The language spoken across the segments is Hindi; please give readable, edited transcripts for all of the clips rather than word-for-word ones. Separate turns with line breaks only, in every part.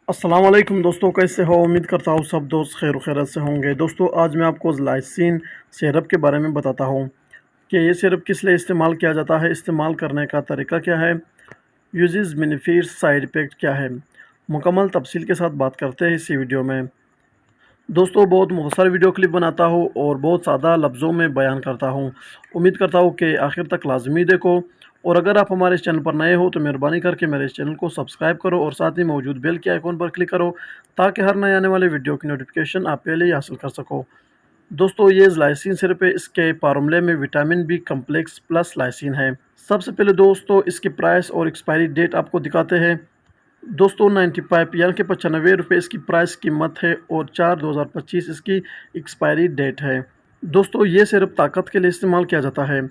अस्सलाम वालेकुम दोस्तों, कैसे हो? उम्मीद करता हूँ सब दोस्त खैर खैरियत से होंगे। दोस्तों, आज मैं आपको लाइसिन सिरप के बारे में बताता हूँ कि ये सिरप किस लिए इस्तेमाल किया जाता है, इस्तेमाल करने का तरीका क्या है, यूजेस, बेनिफिट्स, साइड इफ़ेक्ट क्या है। मुकम्मल तफसील के साथ बात करते हैं इसी वीडियो में। दोस्तों, बहुत मुख्तसर वीडियो क्लिप बनाता हूँ और बहुत सादा लफ्ज़ों में बयान करता हूँ। उम्मीद करता हूँ कि आखिर तक लाज़मी देखो, और अगर आप हमारे इस चैनल पर नए हो तो मेहरबानी करके मेरे इस चैनल को सब्सक्राइब करो और साथ ही मौजूद बेल के आइकॉन पर क्लिक करो, ताकि हर नए आने वाले वीडियो की नोटिफिकेशन आप पहले ही हासिल कर सको। दोस्तों, ये लाइसिन सिरप है, इसके फार्मूले में vitamin B complex plus lysine है। सबसे पहले दोस्तों, इसकी प्राइस और एक्सपायरी डेट आपको दिखाते हैं। दोस्तों, 95 यानी कि 95 रुपये इसकी प्राइस कीमत है और 4/2025 इसकी एक्सपायरी डेट है। दोस्तों, ये सिर्फ ताकत के लिए इस्तेमाल किया जाता है,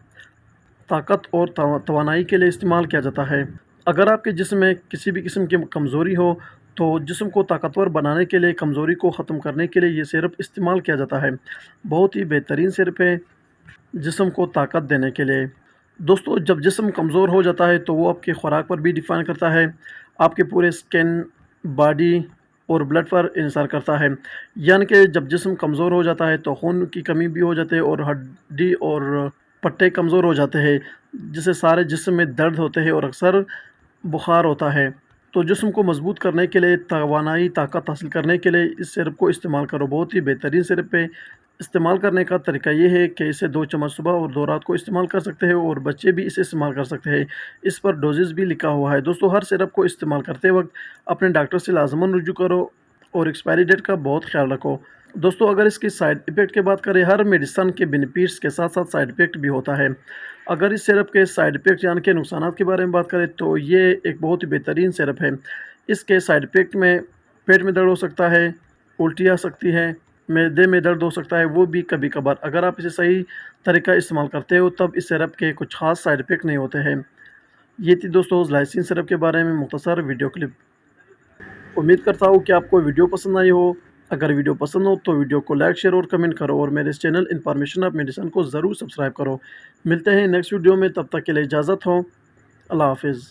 ताकत और तवानाई के लिए इस्तेमाल किया जाता है। अगर आपके जिस्म में किसी भी किस्म की कमज़ोरी हो, तो जिस्म को ताकतवर बनाने के लिए, कमज़ोरी को ख़त्म करने के लिए ये सिरप इस्तेमाल किया जाता है। बहुत ही बेहतरीन सिरप है जिस्म को ताकत देने के लिए। दोस्तों, जब जिस्म कमज़ोर हो जाता है तो वो आपकी खुराक पर भी डिफ़ाइन करता है, आपके पूरे स्किन, बॉडी और ब्लड पर इन्हिसार करता है। यानी कि जब जिस्म कमज़ोर हो जाता है तो खून की कमी भी हो जाती है और हड्डी और पट्टे कमज़ोर हो जाते हैं, जिससे सारे जिस्म में दर्द होते हैं और अक्सर बुखार होता है। तो जिस्म को मज़बूत करने के लिए, तवानाई, ताकत हासिल करने के लिए इस सिरप को इस्तेमाल करो। बहुत ही बेहतरीन सिरप है। इस्तेमाल करने का तरीका ये है कि इसे 2 चम्मच सुबह और 2 रात को इस्तेमाल कर सकते हैं और बच्चे भी इसे इस्तेमाल कर सकते हैं। इस पर डोजेज़ भी लिखा हुआ है। दोस्तों, हर सिरप को इस्तेमाल करते वक़्त अपने डॉक्टर से लाज़िमन रुजू करो और एक्सपायरी डेट का बहुत ख़्याल रखो। दोस्तों, अगर इसकी साइड इफ़ेक्ट की बात करें, हर मेडिसिन के बेनिफिट्स के साथ-साथ साइड इफ़ेक्ट भी होता है। अगर इस सिरप के साइड इफ़ेक्ट यानी कि नुकसानात के बारे में बात करें तो ये एक बहुत ही बेहतरीन सिरप है। इसके साइड इफ़ेक्ट में पेट में दर्द हो सकता है, उल्टी आ सकती है, मैदे में दर्द हो सकता है, वो भी कभी-कभार। अगर आप इसे सही तरीका इस्तेमाल करते हो तब इस सिरप के कुछ ख़ास साइड इफ़ेक्ट नहीं होते हैं। ये थी दोस्तों लाइसिन सिरप के बारे में मुख्तसर वीडियो क्लिप। उम्मीद करता हूँ कि आपको वीडियो पसंद आई हो। अगर वीडियो पसंद हो तो वीडियो को लाइक, शेयर और कमेंट करो और मेरे इस चैनल इन्फॉर्मेशन ऑफ मेडिसिन को ज़रूर सब्सक्राइब करो। मिलते हैं नेक्स्ट वीडियो में, तब तक के लिए इजाज़त हो। अल्लाह हाफ़िज़।